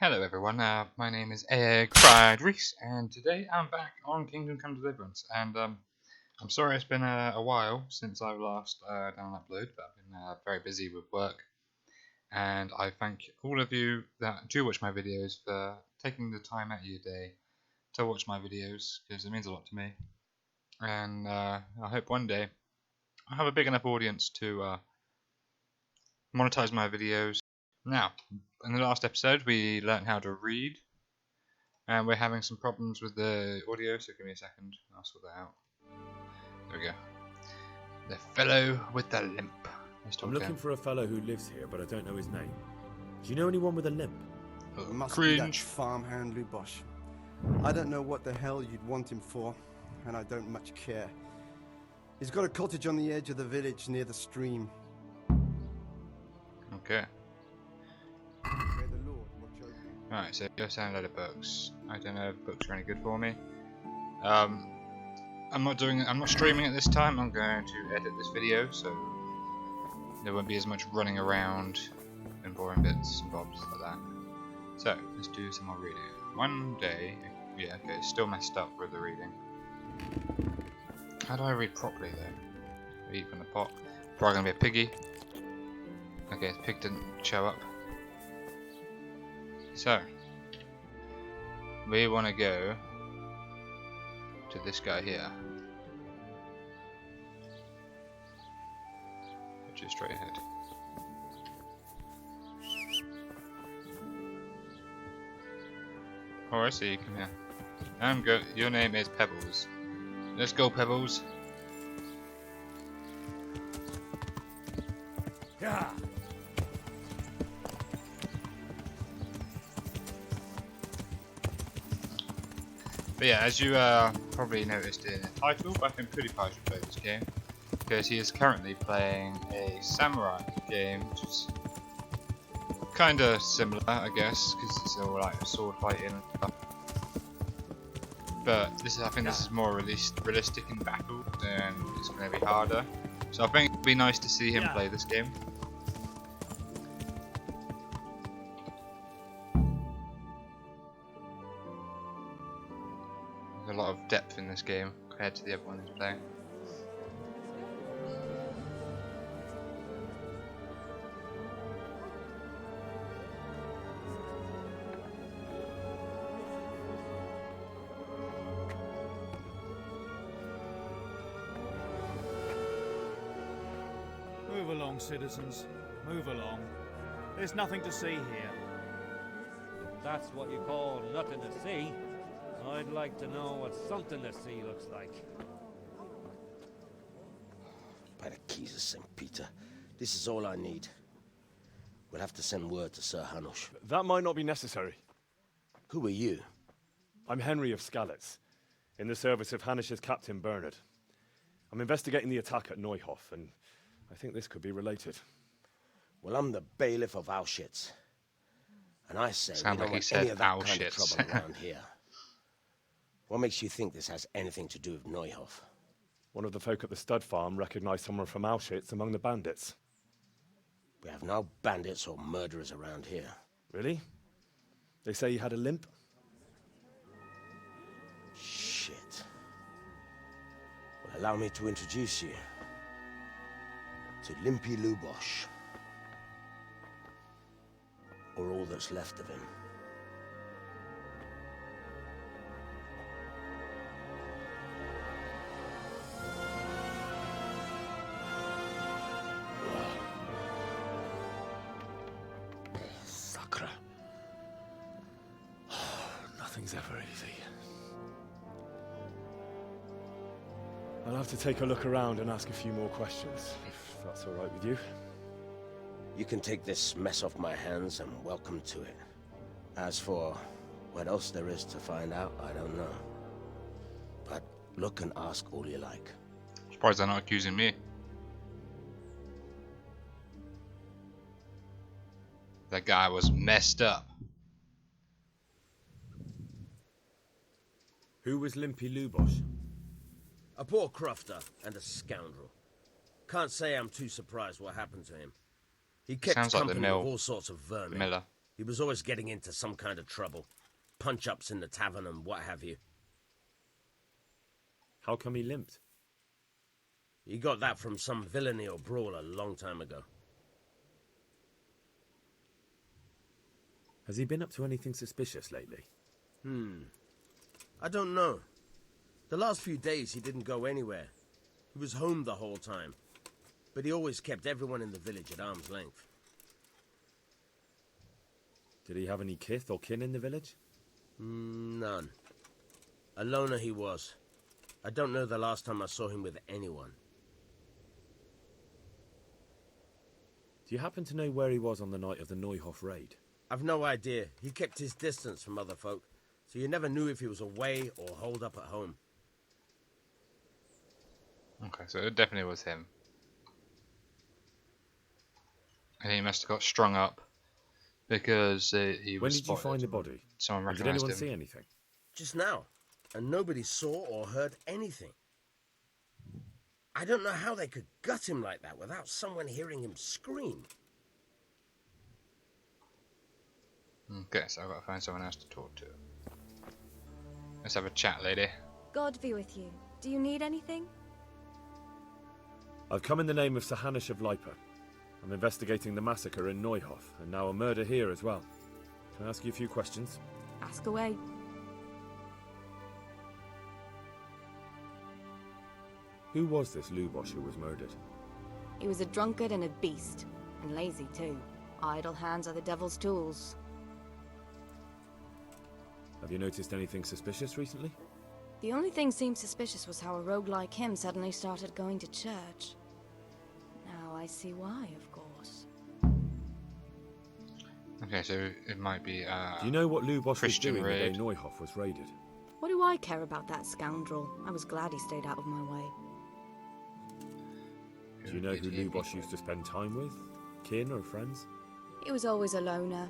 Hello everyone, my name is Egg Fried Reese, and today I'm back on Kingdom Come Deliverance, and I'm sorry it's been a while since I've last done an upload, but I've been very busy with work, and I thank all of you that do watch my videos for taking the time out of your day to watch my videos, because it means a lot to me, and I hope one day I have a big enough audience to monetize my videos. Now, in the last episode we learnt how to read, and we're having some problems with the audio, so give me a second, I'll sort that out. There we go. The fellow with the limp. I'm looking for a fellow who lives here, but I don't know his name. Do you know anyone with a limp? Oh, Must cringe. be that farmhand Lubosh. I don't know what the hell you'd want him for, and I don't much care. He's got a cottage on the edge of the village near the stream. Okay. May the Lord watch over you. Alright, so go send a load of books. I don't know if books are any good for me. I'm not streaming at this time. I'm going to edit this video, so there won't be as much running around and boring bits and bobs like that. So let's do some more reading. One day, yeah, okay, it's still messed up with the reading. How do I read properly though? Eat from the pot. Probably gonna be a piggy. Okay, the pig didn't show up. So we want to go to this guy here, which is straight ahead. Oh, I see. Come here. And go. Your name is Pebbles. Let's go, Pebbles. Yeah. But yeah, as you probably noticed in the title, I think Pewdiepie should play this game, because he is currently playing a samurai game, which is kind of similar, I guess, because it's all like sword fighting and stuff. But I think this is more realistic in battle, and it's going to be harder. So I think it'd be nice to see him play this game. A lot of depth in this game compared to the other one he's playing. Move along, citizens. Move along. There's nothing to see here. If that's what you call nothing to see, I'd like to know what something to see looks like. By the keys of St. Peter, this is all I need. We'll have to send word to Sir Hanush. That might not be necessary. Who are you? I'm Henry of Skalitz, in the service of Hanush's Captain Bernard. I'm investigating the attack at Neuhof, and I think this could be related. Well, I'm the bailiff of Auschwitz. And I say Sound we like don't he want said any of that kind of Auschwitz. trouble around here. What makes you think this has anything to do with Neuhof? One of the folk at the stud farm recognized someone from Auschwitz among the bandits. We have no bandits or murderers around here. Really? They say he had a limp? Shit. Well, allow me to introduce you to Limpy Lubosh. Or all that's left of him. Sakra. Nothing's ever easy. I'll have to take a look around and ask a few more questions, if that's all right with you. You can take this mess off my hands and welcome to it. As for what else there is to find out, I don't know. But look and ask all you like. Surprised they're not accusing me. That guy was messed up. Who was Limpy Lubosh? A poor crofter and a scoundrel. Can't say I'm too surprised what happened to him. He kept Sounds like the company mill. with all sorts of vermin. Miller. He was always getting into some kind of trouble. Punch-ups in the tavern and what have you. How come he limped? He got that from some villainy or brawl a long time ago. Has he been up to anything suspicious lately? I don't know. The last few days he didn't go anywhere. He was home the whole time. But he always kept everyone in the village at arm's length. Did he have any kith or kin in the village? None. A loner he was. I don't know the last time I saw him with anyone. Do you happen to know where he was on the night of the Neuhof raid? I've no idea. He kept his distance from other folk, so you never knew if he was away or holed up at home. Okay, so it definitely was him. And he must have got strung up because he was When did you spotted. find the body? Someone And did recognised anyone him. see anything? Just now. And nobody saw or heard anything. I don't know how they could gut him like that without someone hearing him scream. Okay, so I've got to find someone else to talk to. Let's have a chat, lady. God be with you. Do you need anything? I've come in the name of Sir Hanish of Lipa. I'm investigating the massacre in Neuhof, and now a murder here as well. Can I ask you a few questions? Ask away. Who was this Lubosh who was murdered? He was a drunkard and a beast. And lazy too. Idle hands are the devil's tools. Have you noticed anything suspicious recently? The only thing seemed suspicious was how a rogue like him suddenly started going to church. Now I see why, of course. Okay, so it might be Do you know what Lubosh was Christian doing raid. the day Neuhof was raided? What do I care about that scoundrel? I was glad he stayed out of my way. Do you know who Lubosh used to spend time with? Kin or friends? He was always a loner.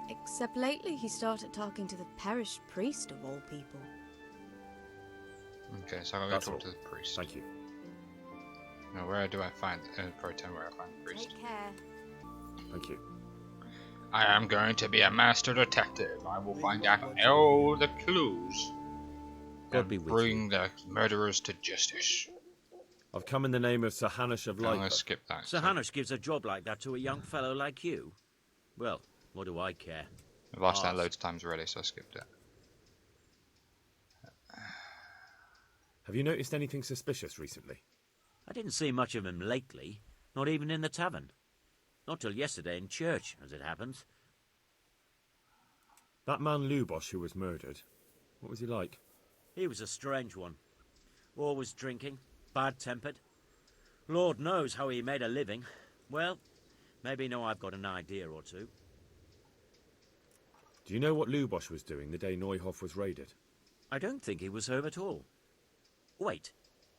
Except lately he started talking to the parish priest of all people. Okay, so I'm going That's to talk all. to the priest. Thank you. Now, where do I find? Probably tell me where I find the priest. Take care. Thank you. I am going to be a master detective. I will find out all the clues God and be with bring the murderers to justice. I've come in the name of Sir Hanish of I'm going Lipa. to skip that. Sir so Hanish gives a job like that to a young fellow like you? Well, what do I care? I've asked that Ask. loads of times already, so I skipped it. Have you noticed anything suspicious recently? I didn't see much of him lately, not even in the tavern. Not till yesterday in church, as it happens. That man Lubosh who was murdered, what was he like? He was a strange one. Always drinking, bad-tempered. Lord knows how he made a living. Well, maybe now I've got an idea or two. Do you know what Lubosh was doing the day Neuhof was raided? I don't think he was home at all. Wait,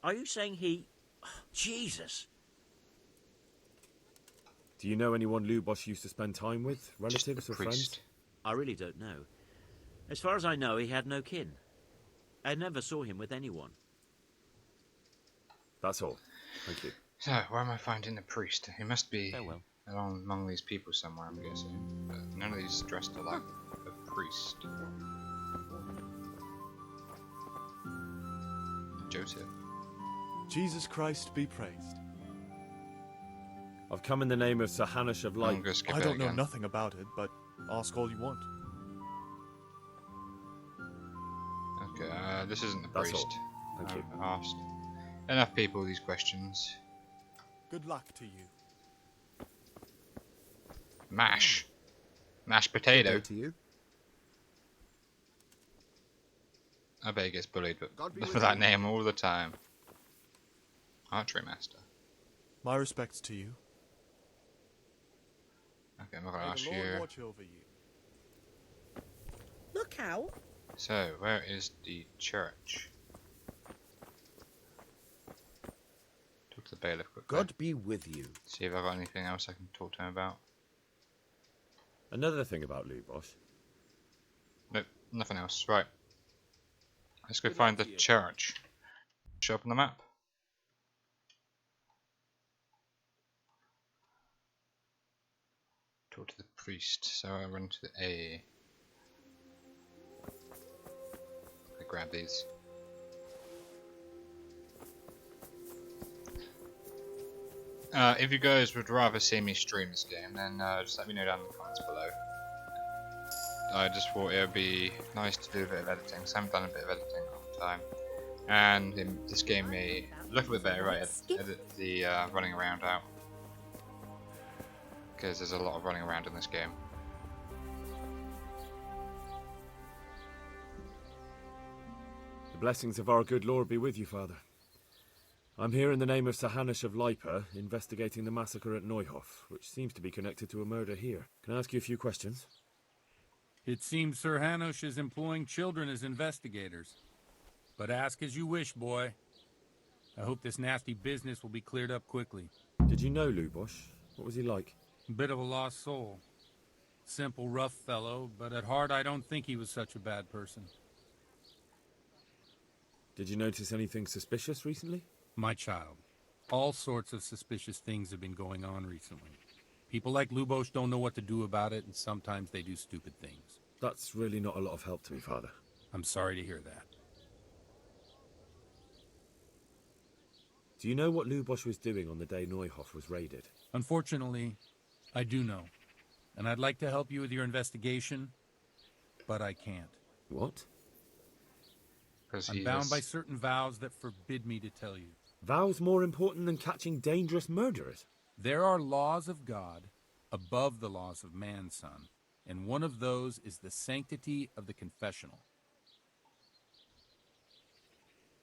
are you saying he... Jesus! Do you know anyone Lubosh used to spend time with? Just Relatives the or friends? priest. I really don't know. As far as I know, he had no kin. I never saw him with anyone. That's all. Thank you. So, where am I finding the priest? He must be Farewell. among these people somewhere, I'm guessing. But none of these dressed alike a priest. Joseph. Jesus Christ be praised. I've come in the name of Sir Hanish of I'm Lipa. going to skip I it don't know again. nothing about it, but ask all you want. Okay, this isn't the That's priest. all. Thank you. I've asked enough people these questions. Good luck to you. Mash. Mashed potato. to you. I bet he gets bullied God be but with for that you. name all the time. Archery master. My respects to you. Okay, I'm not going to May ask the Lord you. watch over you. Look out. So, where is the church? Talk to the bailiff quickly. God be with you. See if I've got anything else I can talk to him about. Another thing about Lubosh. Nope, nothing else. Right. Let's go Good find luck the to you. church. Show up on the map. Talk to the priest, so I run to the A. I grab these. If you guys would rather see me stream this game, then just let me know down in the comments below. I just thought it would be nice to do a bit of editing, because I haven't done a bit of editing in a long time. And this game may look a bit better, right? Edit the running around out. Because there's a lot of running around in this game. The blessings of our good Lord be with you, Father. I'm here in the name of Sir Hanush of Lipa, investigating the massacre at Neuhof, which seems to be connected to a murder here. Can I ask you a few questions? It seems Sir Hanush is employing children as investigators. But ask as you wish, boy. I hope this nasty business will be cleared up quickly. Did you know Lubosh? What was he like? A bit of a lost soul. Simple, rough fellow, but at heart I don't think he was such a bad person. Did you notice anything suspicious recently? My child, all sorts of suspicious things have been going on recently. People like Lubosh don't know what to do about it, and sometimes they do stupid things. That's really not a lot of help to me, Father. I'm sorry to hear that. Do you know what Lubosh was doing on the day Neuhof was raided? Unfortunately, I do know. And I'd like to help you with your investigation, but I can't. What? I'm bound by certain vows that forbid me to tell you. Vows more important than catching dangerous murderers? There are laws of God above the laws of man, son. And one of those is the sanctity of the confessional.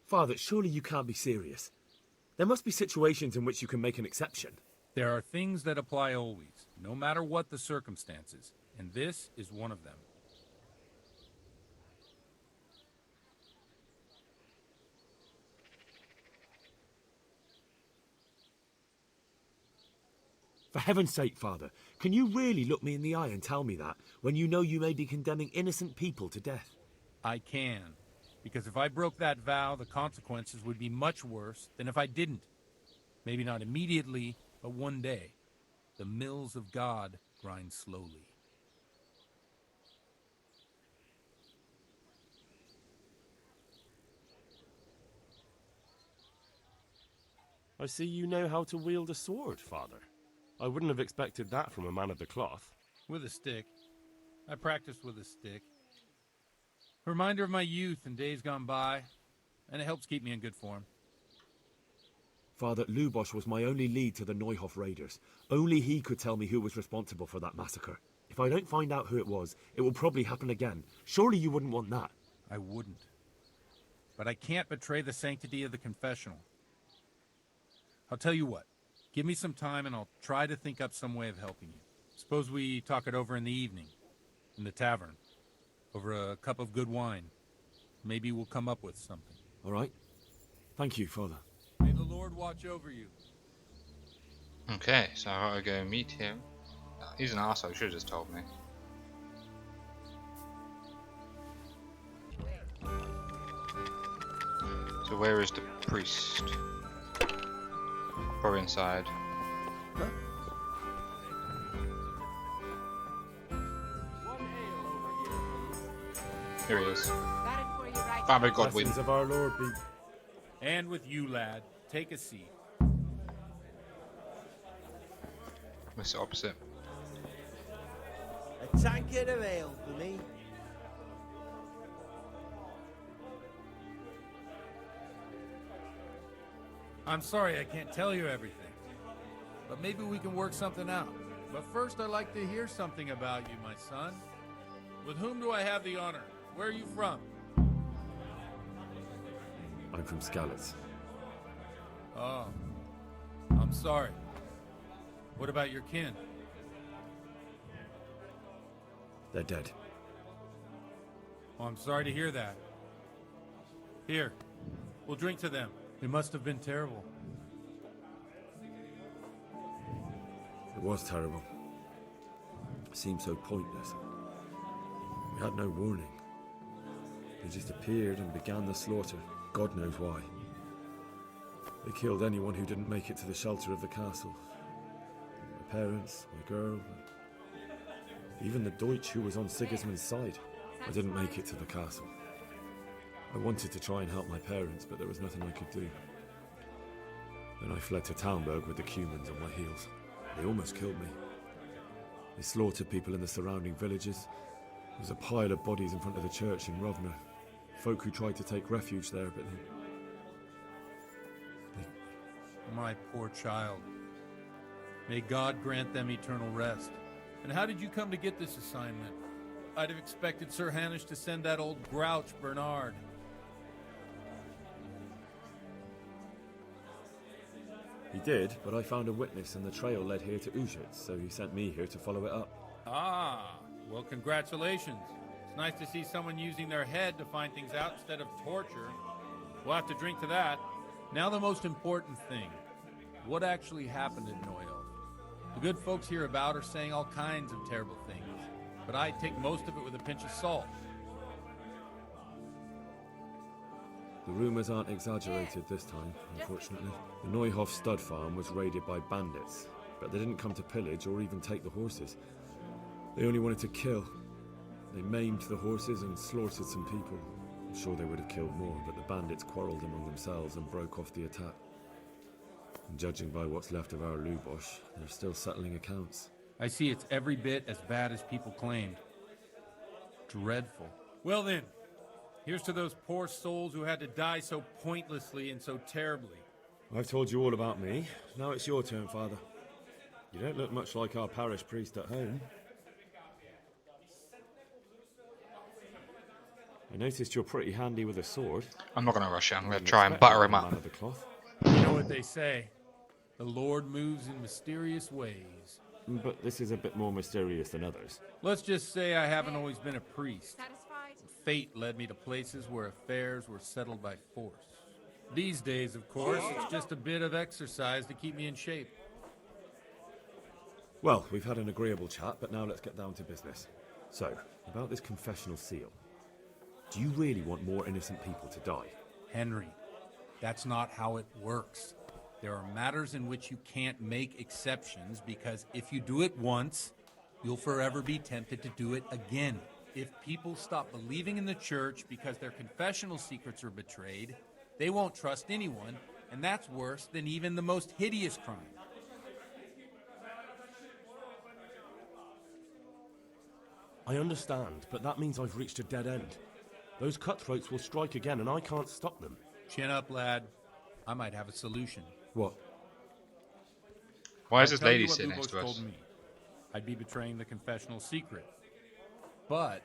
Father, surely you can't be serious. There must be situations in which you can make an exception. There are things that apply always, no matter what the circumstances, and this is one of them. For heaven's sake, Father, can you really look me in the eye and tell me that, when you know you may be condemning innocent people to death? I can, because if I broke that vow, the consequences would be much worse than if I didn't. Maybe not immediately, but one day. The mills of God grind slowly. I see you know how to wield a sword, Father. I wouldn't have expected that from a man of the cloth. With a stick. I practiced with a stick. A reminder of my youth and days gone by, and it helps keep me in good form. Father, Lubosh was my only lead to the Neuhof raiders. Only he could tell me who was responsible for that massacre. If I don't find out who it was, it will probably happen again. Surely you wouldn't want that. I wouldn't. But I can't betray the sanctity of the confessional. I'll tell you what. Give me some time and I'll try to think up some way of helping you. Suppose we talk it over in the evening, in the tavern, over a cup of good wine. Maybe we'll come up with something. All right. Thank you, Father. May the Lord watch over you. Okay, so I gotta go meet him. He's an arsehole, he should have just told me. So where is the priest? Probably inside. Here he is. Father Godwin. Blessings of our Lord be... And with you, lad. Take a seat. It's the opposite. A tankard of ale for me. I'm sorry I can't tell you everything, but maybe we can work something out. But first I'd like to hear something about you, my son. With whom do I have the honor? Where are you from? I'm from Skalitz. Oh, I'm sorry. What about your kin? They're dead. Oh, I'm sorry to hear that. Here, we'll drink to them. It must have been terrible. It was terrible. It seemed so pointless. We had no warning. They just appeared and began the slaughter. God knows why. They killed anyone who didn't make it to the shelter of the castle. My parents, my girl. Even the Deutsch who was on Sigismund's side. I didn't make it to the castle. I wanted to try and help my parents, but there was nothing I could do. Then I fled to Talmberg with the Cumans on my heels. They almost killed me. They slaughtered people in the surrounding villages. There was a pile of bodies in front of the church in Rovna. Folk who tried to take refuge there, but they... My poor child. May God grant them eternal rest. And how did you come to get this assignment? I'd have expected Sir Hanish to send that old grouch, Bernard. He did, but I found a witness and the trail led here to Ujit, so he sent me here to follow it up. Ah, well, congratulations. It's nice to see someone using their head to find things out instead of torture. We'll have to drink to that. Now the most important thing. What actually happened in Noyel? The good folks hereabout are saying all kinds of terrible things, but I take most of it with a pinch of salt. The rumours aren't exaggerated this time, unfortunately. The Neuhof stud farm was raided by bandits, but they didn't come to pillage or even take the horses. They only wanted to kill. They maimed the horses and slaughtered some people. I'm sure they would have killed more, but the bandits quarrelled among themselves and broke off the attack. And judging by what's left of our Lubosh, they're still settling accounts. I see it's every bit as bad as people claimed. Dreadful. Well then, here's to those poor souls who had to die so pointlessly and so terribly. I've told you all about me. Now it's your turn, Father. You don't look much like our parish priest at home. I noticed you're pretty handy with a sword. I'm not going to rush it. I'm going to try and butter him up. Man of the cloth. You know what they say. The Lord moves in mysterious ways. But this is a bit more mysterious than others. Let's just say I haven't always been a priest. Fate led me to places where affairs were settled by force. These days, of course, it's just a bit of exercise to keep me in shape. Well, we've had an agreeable chat, but now let's get down to business. So, about this confessional seal. Do you really want more innocent people to die? Henry, that's not how it works. There are matters in which you can't make exceptions because if you do it once, you'll forever be tempted to do it again. If people stop believing in the church because their confessional secrets are betrayed, they won't trust anyone, and that's worse than even the most hideous crime. I understand, but that means I've reached a dead end. Those cutthroats will strike again, and I can't stop them. Chin up, lad. I might have a solution. What? Why is I'll this tell you lady what sitting Lubos next to us? told me. I'd be betraying the confessional secret. But,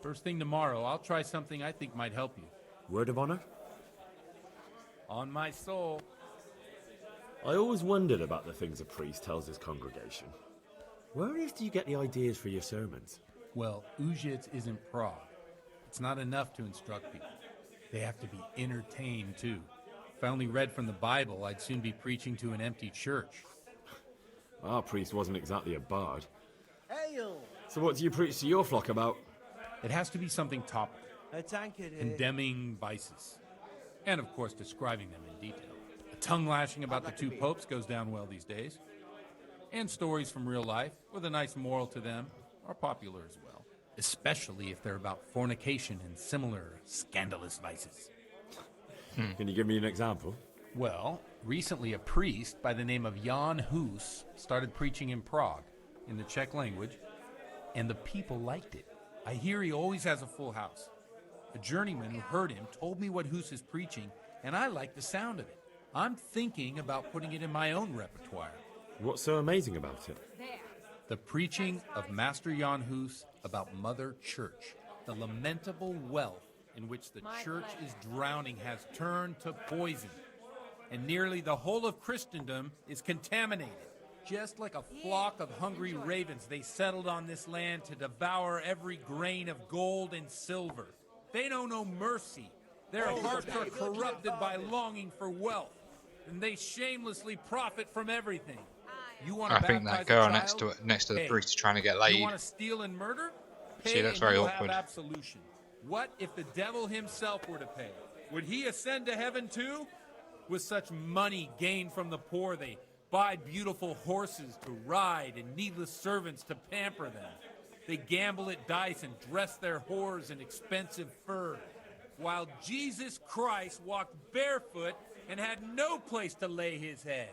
first thing tomorrow, I'll try something I think might help you. Word of honor? On my soul. I always wondered about the things a priest tells his congregation. Where on earth do you get the ideas for your sermons? Well, Ujits isn't Prague. It's not enough to instruct people. They have to be entertained, too. If I only read from the Bible, I'd soon be preaching to an empty church. Our priest wasn't exactly a bard. Hail! So what do you preach to your flock about? It has to be something topical. A tankard. Condemning vices. And, of course, describing them in detail. A tongue lashing about the two popes goes down well these days. And stories from real life, with a nice moral to them, are popular as well. Especially if they're about fornication and similar scandalous vices. Can you give me an example? Well, recently a priest by the name of Jan Hus started preaching in Prague, in the Czech language, and the people liked it. I hear he always has a full house. A journeyman who heard him told me what Hus is preaching, and I like the sound of it. I'm thinking about putting it in my own repertoire. What's so amazing about it? The preaching of Master Jan Hus about Mother Church, the lamentable wealth in which the church is drowning has turned to poison, and nearly the whole of Christendom is contaminated. Just like a flock of hungry ravens, they settled on this land to devour every grain of gold and silver. They know no mercy. Their hearts are corrupted by longing for wealth, and they shamelessly profit from everything. You want to I think that girl next to the priest is trying to get laid. You want to steal and murder? Pay See, that's and very you'll awkward. have absolution. What if the devil himself were to pay? Would he ascend to heaven too? With such money gained from the poor, they buy beautiful horses to ride and needless servants to pamper them. They gamble at dice and dress their whores in expensive fur, while Jesus Christ walked barefoot and had no place to lay his head.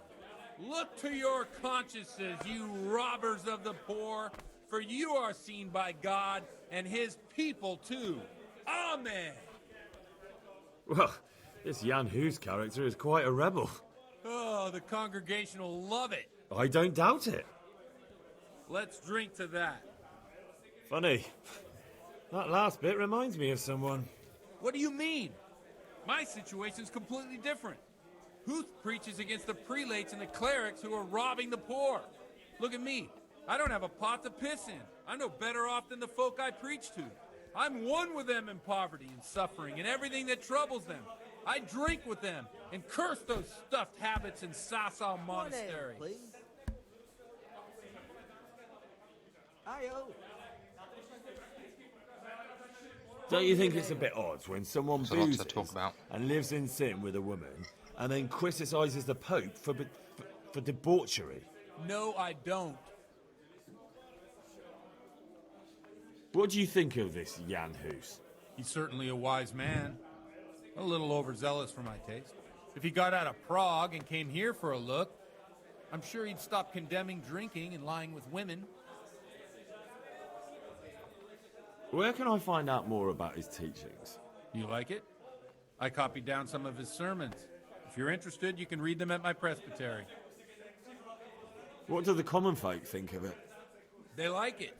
Look to your consciences, you robbers of the poor, for you are seen by God and his people too. Amen. Well, this Jan Hus character is quite a rebel. Oh, the congregation will love it. I don't doubt it. Let's drink to that. Funny. That last bit reminds me of someone. What do you mean? My situation's completely different. Huth preaches against the prelates and the clerics who are robbing the poor. Look at me. I don't have a pot to piss in. I'm no better off than the folk I preach to. I'm one with them in poverty and suffering and everything that troubles them. I drink with them and curse those stuffed habits in Sasau Monastery. Please. Ayo. Don't you think it's a bit odd when someone There's a lot to boozes talk about. and lives in sin with a woman and then criticises the Pope for debauchery? No, I don't. What do you think of this Jan Hus? He's certainly a wise man. A little overzealous for my taste. If he got out of Prague and came here for a look, I'm sure he'd stop condemning drinking and lying with women. Where can I find out more about his teachings? You like it? I copied down some of his sermons. If you're interested, you can read them at my presbytery. What do the common folk think of it? They like it.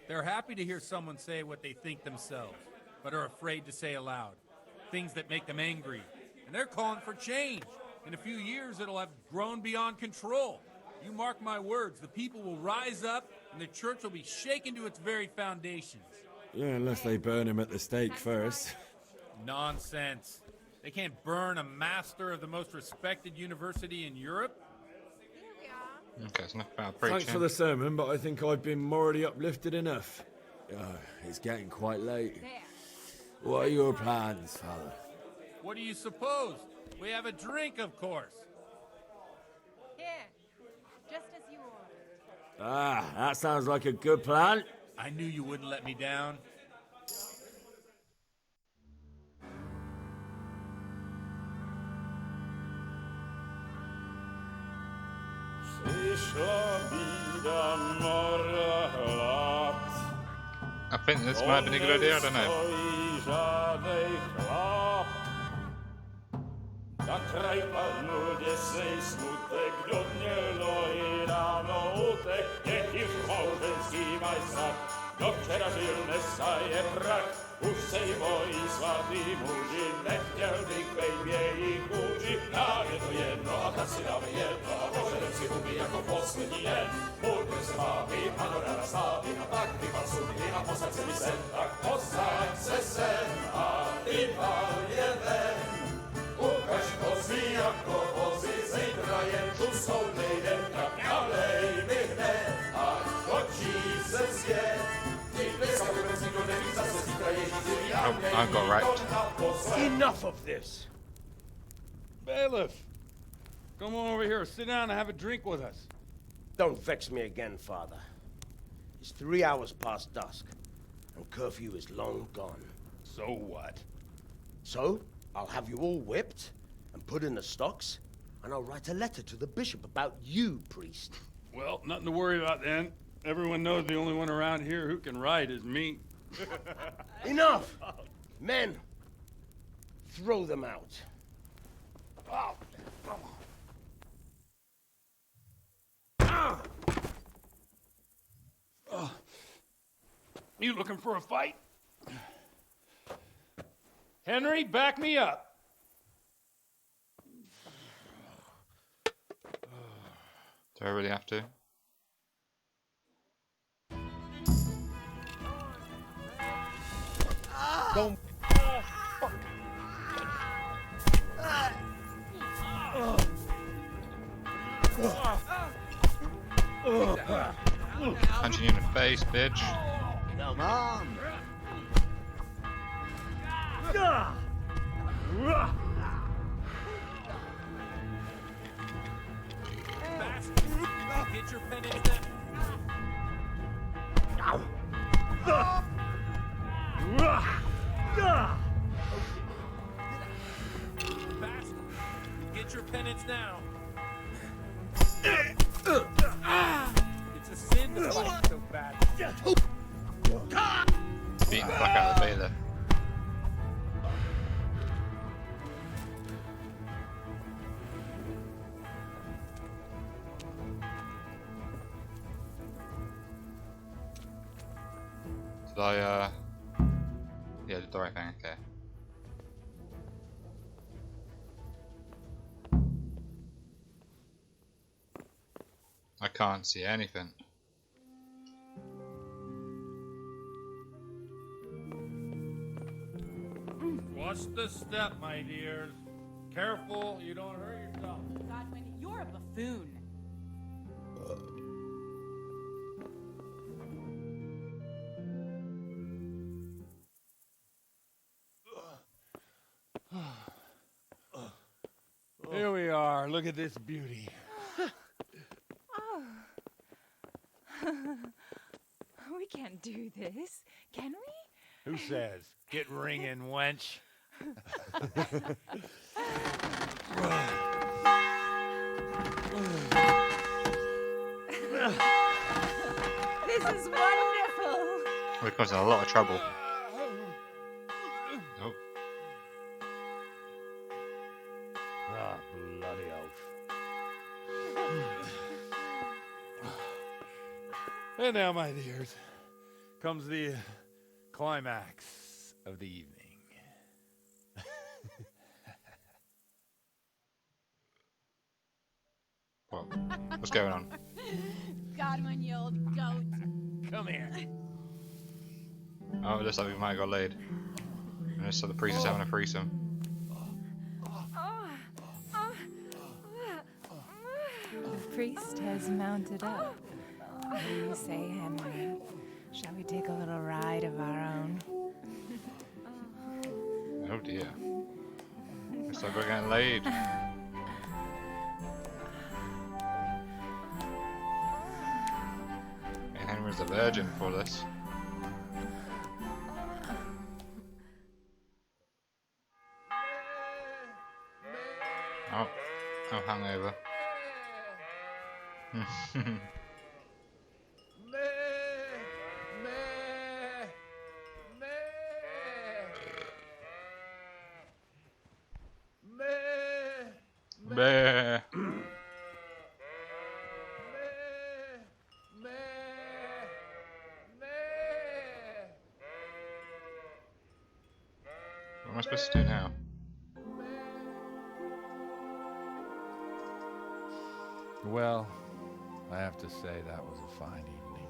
They're happy to hear someone say what they think themselves, but are afraid to say aloud. Things that make them angry. And they're calling for change. In a few years, it'll have grown beyond control. You mark my words, the people will rise up, and the church will be shaken to its very foundations. Yeah, unless they burn him at the stake first. Nonsense. They can't burn a master of the most respected university in Europe? Okay, it's enough about preaching. Thanks for the sermon, but I think I've been morally uplifted enough. It's getting quite late. What are your plans, Father? What do you suppose? We have a drink, of course. Here, just as you ordered. Ah, that sounds like a good plan. I knew you wouldn't let me down. I think this might have been a good idea, I don't know. Zakraj panu desej smutek, do mnie loi rano utek, niech już małżeński majstak, do wczera żylne staje prak, už sej bojí svatý muži, nechtěl bych bejbě jich učit, nám je to jedno a tak si dáme jedno a požadem si umí jako poslední den. Buďme se mávi, ano rada slávy a tak vypal sudy a posaď se mi sem, tak posaď se sem a vypal je ven. Ukaž kozy jako vozy, zítra jen tu jsou nejdem, tak nalej mi hned, ať točí se svět. I got raped. Enough of this! Bailiff! Come on over here, sit down and have a drink with us. Don't vex me again, Father. It's 3 hours past dusk, and curfew is long gone. So what? So, I'll have you all whipped, and put in the stocks, and I'll write a letter to the bishop about you, priest. Well, nothing to worry about then. Everyone knows the only one around here who can write is me. Enough! Men, throw them out. Oh, come on. Oh. You looking for a fight? Henry, back me up. Do I really have to? Don't. Punching you in the face, bitch. Come on. Get your pen in there. Did I, yeah, did the right thing, okay. I can't see anything. Watch the step, my dears. Careful, you don't hurt yourself. Godwin, you're a buffoon. Here we are. Look at this beauty. Oh. We can't do this, can we? Who says? Get ringing, wench. This is wonderful. We're causing a lot of trouble. Oh. Ah, bloody oath. And now, my dears, comes the climax of the evening. What? What's going on? Godwin, you old goat. Come here. Oh, it looks like we might have got laid. And it's so the priest is having a threesome. The priest has mounted up. What do you say, Henry? Shall we take a little ride of our own? Oh dear. Looks like we're getting laid. And Henry's a virgin for this. Oh, hungover. Bleh. What am I supposed to do now? Well, I have to say that was a fine evening.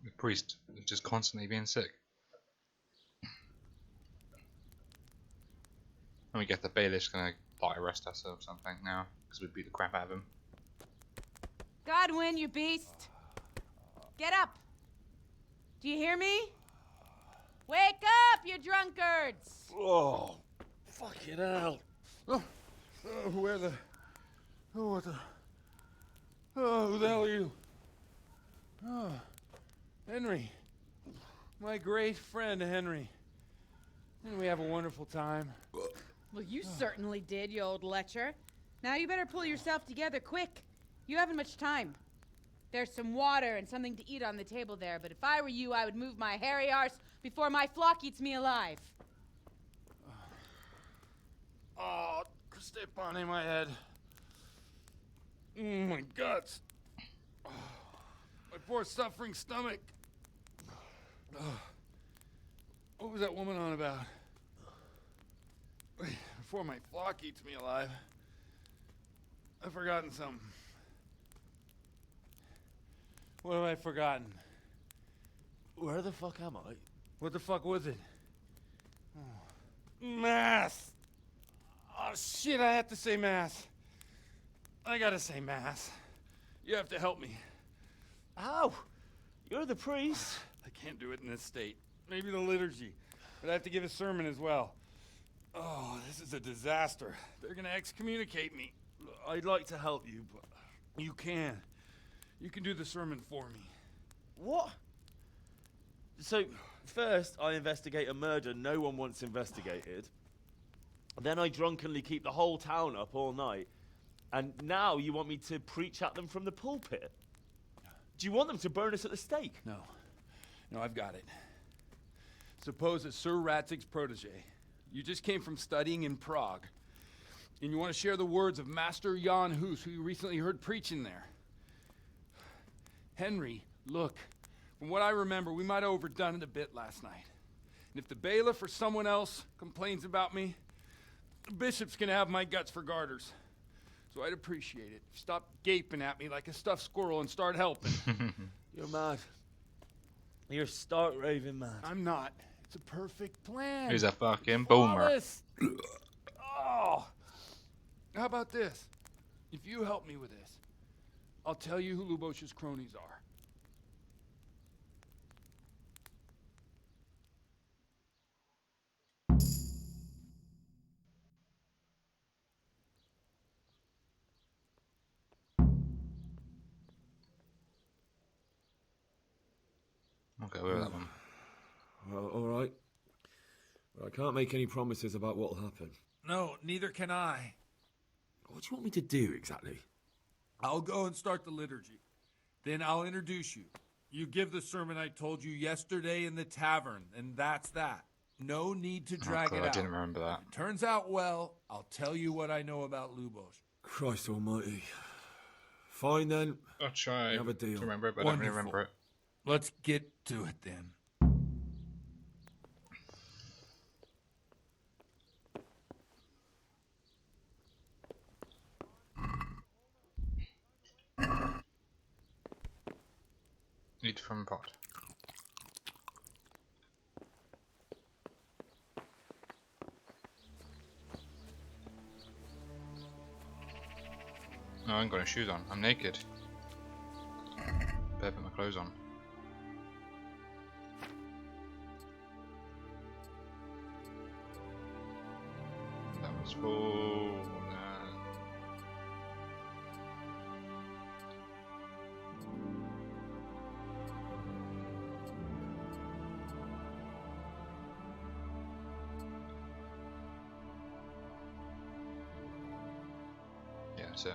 The priest is just constantly being sick. And we get the bailiff's gonna like arrest us or something now because we beat the crap out of him. Godwin, you beast. Get up. Do you hear me? Wake up, you drunkards. Oh, fucking hell. Where the... Oh, what the... Oh, who the hell are you? Oh, Henry. My great friend, Henry. Didn't we have a wonderful time? Well, you certainly did, you old lecher. Now you better pull yourself together quick. You haven't much time. There's some water and something to eat on the table there, but if I were you, I would move my hairy arse before my flock eats me alive. Oh, step on in my head. My guts. Oh, my poor suffering stomach. Oh, what was that woman on about? Before my flock eats me alive. I've forgotten something. What have I forgotten? Where the fuck am I? What the fuck was it? Oh. Mass! Oh shit, I have to say mass. I gotta say mass. You have to help me. How? You're the priest. I can't do it in this state. Maybe the liturgy. But I have to give a sermon as well. Oh, this is a disaster. They're gonna excommunicate me. I'd like to help you, but... You can. You can do the sermon for me. What? So, first I investigate a murder no one wants investigated. Then I drunkenly keep the whole town up all night. And now you want me to preach at them from the pulpit? Do you want them to burn us at the stake? No. No, I've got it. Suppose that Sir Ratzig's protege. You just came from studying in Prague. And you want to share the words of Master Jan Hus, who you recently heard preaching there. Henry, look, from what I remember, we might have overdone it a bit last night. And if the bailiff or someone else complains about me, the bishop's gonna have my guts for garters. So I'd appreciate it. Stop gaping at me like a stuffed squirrel and start helping. You're mad. You're stark raving mad. I'm not. It's a perfect plan. He's a fucking boomer. Flawless. Oh. How about this? If you help me with this, I'll tell you who Lubosh's cronies are. Okay, we'll have that one. Well, all right. But I can't make any promises about what'll happen. No, neither can I. What do you want me to do exactly? I'll go and start the liturgy. Then I'll introduce you. You give the sermon I told you yesterday in the tavern, and that's that. No need to drag it out. I didn't remember that. If it turns out well, I'll tell you what I know about Lubosh. Christ almighty. Fine then. I'll try have a deal. to remember it, but I don't really remember it. Let's get to it then. Eat from pot. No, I ain't got any shoes on. I'm naked. Better put my clothes on. That was full. Yeah, that's it.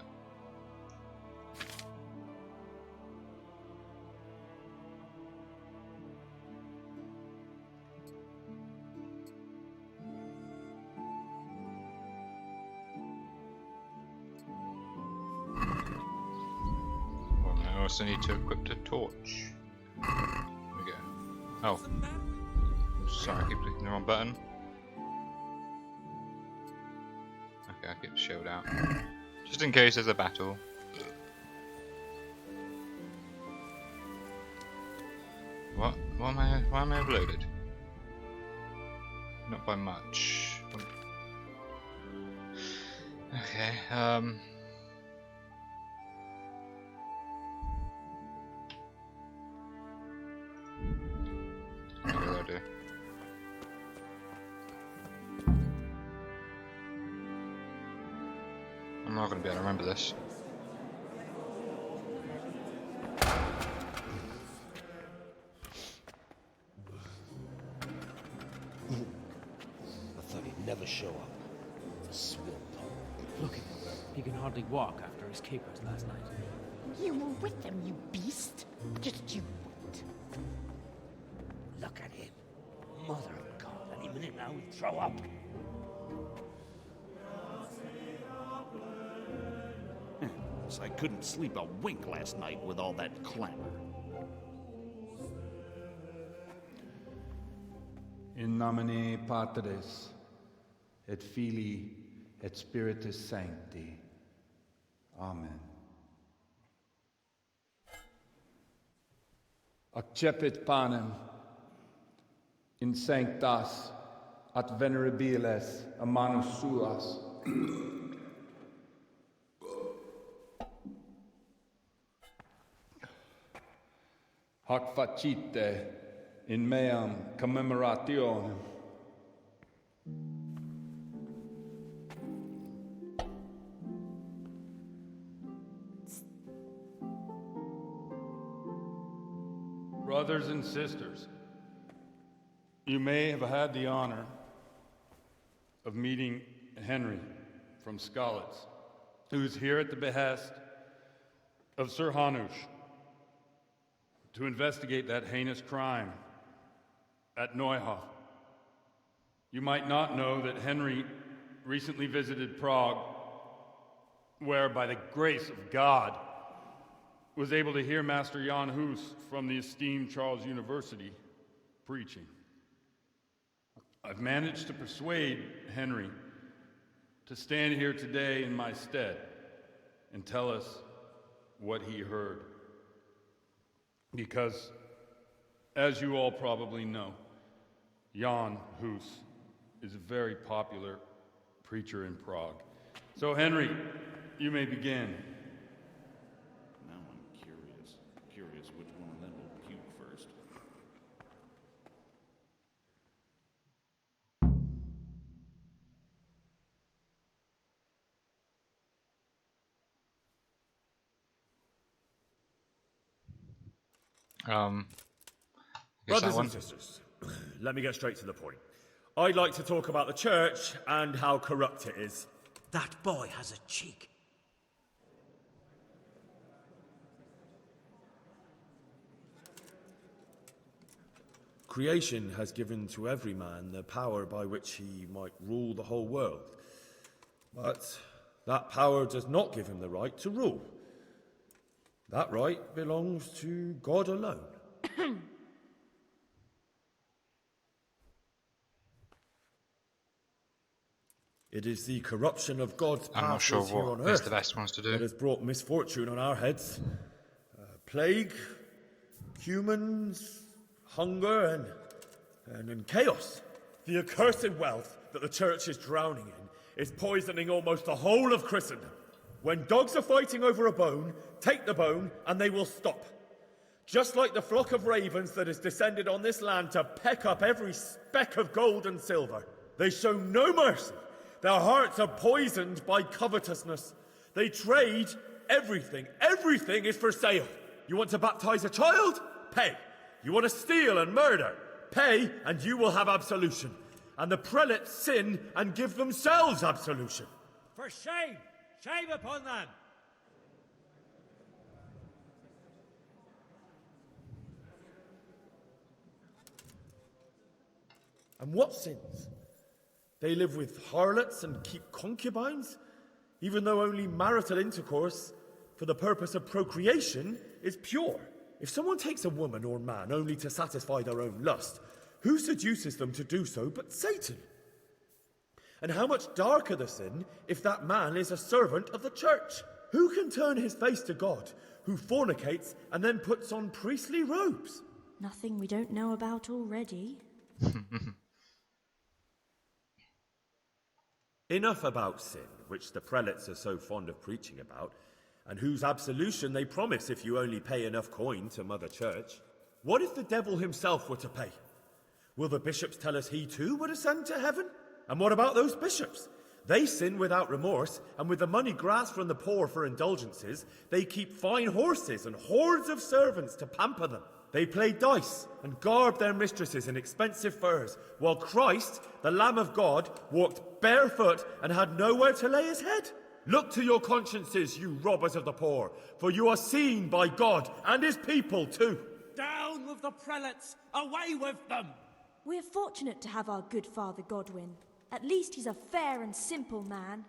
I also need to equip the torch. There we go. Oh. Sorry, I keep clicking the wrong button. Okay, I'll get the shield out. Just in case there's a battle. What? Why am I overloaded? Not by much. Okay, what will I do? I'm not going to be able to remember this. I thought he'd never show up. Swimp. Look at him. He can hardly walk after his capers last night. You were with them, you beast. Just you wait. Look at him. Mother of God, any minute now he'd throw up. So I couldn't sleep a wink last night with all that clamor. In nomine Patris, et Filii, et Spiritus Sancti. Amen. Accepit panem in sanctas at venerabiles a manus suas. Hac facite in meam commemorationem. Brothers and sisters, you may have had the honor of meeting Henry from Skalitz, who is here at the behest of Sir Hanush to investigate that heinous crime at Neuhof. You might not know that Henry recently visited Prague, where, by the grace of God, was able to hear Master Jan Hus from the esteemed Charles University preaching. I've managed to persuade Henry to stand here today in my stead and tell us what he heard. Because, as you all probably know, Jan Hus is a very popular preacher in Prague. So, Henry, you may begin. Now I'm curious which one of them will puke first. Brothers and sisters, let me get straight to the point. I'd like to talk about the church and how corrupt it is. That boy has a cheek. Creation has given to every man the power by which he might rule the whole world. But that power does not give him the right to rule. That right belongs to God alone. It is the corruption of God's I'm not sure pathways here on what is earth the best ones to do. that has brought misfortune on our heads. Plague, humans, hunger, and chaos. The accursed wealth that the church is drowning in is poisoning almost the whole of Christendom. When dogs are fighting over a bone, take the bone and they will stop. Just like the flock of ravens that has descended on this land to peck up every speck of gold and silver. They show no mercy. Their hearts are poisoned by covetousness. They trade everything. Everything is for sale. You want to baptize a child? Pay. You want to steal and murder? Pay, and you will have absolution. And the prelates sin and give themselves absolution. For shame! Shame upon them! And what sins? They live with harlots and keep concubines, even though only marital intercourse for the purpose of procreation is pure. If someone takes a woman or man only to satisfy their own lust, who seduces them to do so but Satan? And how much darker the sin if that man is a servant of the church? Who can turn his face to God, who fornicates and then puts on priestly robes? Nothing we don't know about already. Enough about sin, which the prelates are so fond of preaching about, and whose absolution they promise if you only pay enough coin to Mother Church. What if the devil himself were to pay? Will the bishops tell us he too would ascend to heaven? And what about those bishops? They sin without remorse, and with the money grasped from the poor for indulgences, they keep fine horses and hordes of servants to pamper them. They play dice and garb their mistresses in expensive furs, while Christ, the Lamb of God, walked barefoot and had nowhere to lay his head. Look to your consciences, you robbers of the poor, for you are seen by God and his people too. Down with the prelates! Away with them! We're fortunate to have our good Father Godwin. At least he's a fair and simple man.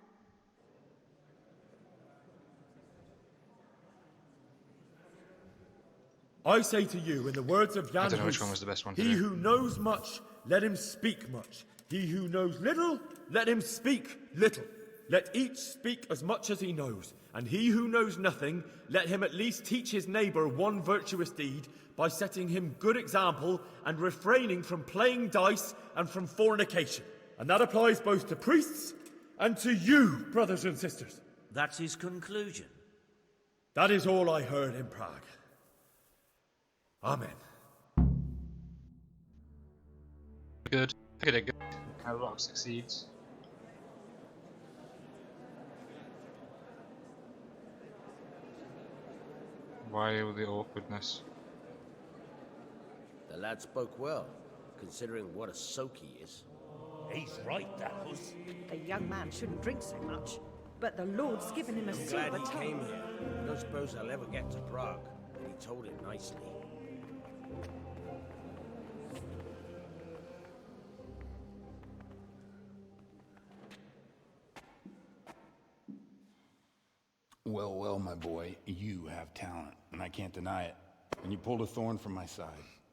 I say to you, in the words of Jan I don't know which Hus, one was the best one to he do. who knows much, let him speak much. He who knows little, let him speak little. Let each speak as much as he knows, and he who knows nothing, let him at least teach his neighbour one virtuous deed by setting him good example and refraining from playing dice and from fornication. And that applies both to priests and to you, brothers and sisters. That's his conclusion. That is all I heard in Prague. Amen. Good. Good. A lot succeeds. Why all the awkwardness? The lad spoke well, considering what a soak he is. He's right, that was. A young man shouldn't drink so much, but the Lord's given him a I'm glad silver he tongue. came here. I don't suppose I'll ever get to Prague, but he told it nicely. Well, well, my boy, you have talent, and I can't deny it. And you pulled a thorn from my side.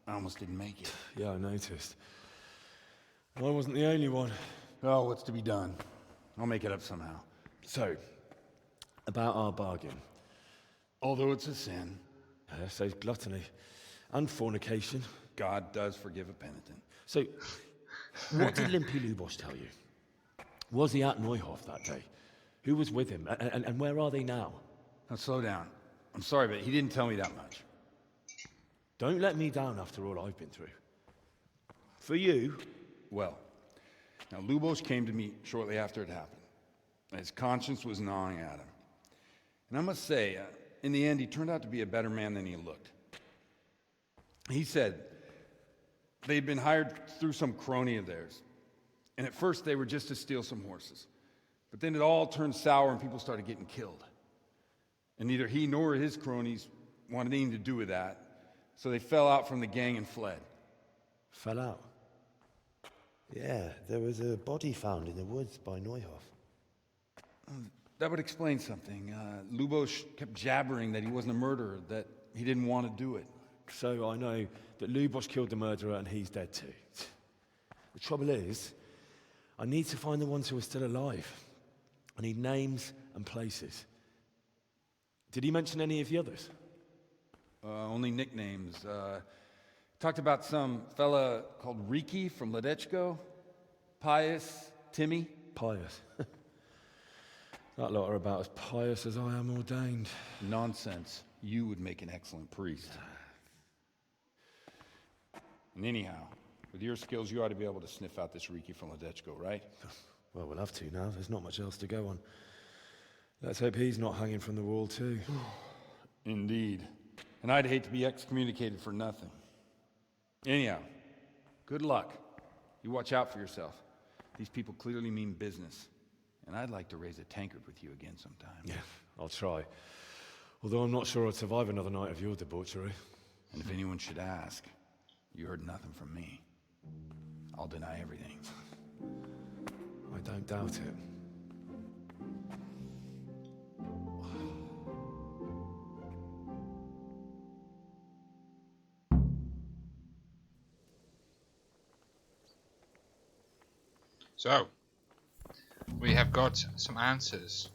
I almost didn't make it. Yeah, I noticed. I wasn't the only one. Oh, what's to be done? I'll make it up somehow. So, about our bargain. Although it's a sin. So gluttony. And fornication. God does forgive a penitent. So, what did Limpy Lubosh tell you? Was he at Neuhof that day? Who was with him? And where are they now? Now, slow down. I'm sorry, but he didn't tell me that much. Don't let me down after all I've been through. For you... Well, now Lubosh came to me shortly after it happened. His conscience was gnawing at him. And I must say, in the end, he turned out to be a better man than he looked. He said they'd been hired through some crony of theirs. And at first they were just to steal some horses. But then it all turned sour and people started getting killed. And neither he nor his cronies wanted anything to do with that. So they fell out from the gang and fled. Fell out? Yeah, there was a body found in the woods by Neuhof. That would explain something. Lubosh kept jabbering that he wasn't a murderer, that he didn't want to do it. So I know that Lubosh killed the murderer and he's dead too. The trouble is, I need to find the ones who are still alive. I need names and places. Did he mention any of the others? Only nicknames. Talked about some fella called Riki from Ledechko. Pius, Timmy. Pius. That lot are about as pious as I am ordained. Nonsense. You would make an excellent priest. And anyhow, with your skills, you ought to be able to sniff out this Riki from Ledechko, right? Well, we'll have to now. There's not much else to go on. Let's hope he's not hanging from the wall too. Indeed. And I'd hate to be excommunicated for nothing. Anyhow, good luck. You watch out for yourself. These people clearly mean business. And I'd like to raise a tankard with you again sometime. Yeah, I'll try. Although I'm not sure I'd survive another night of your debauchery. And if anyone should ask, you heard nothing from me. I'll deny everything. I don't doubt it. So, we have got some answers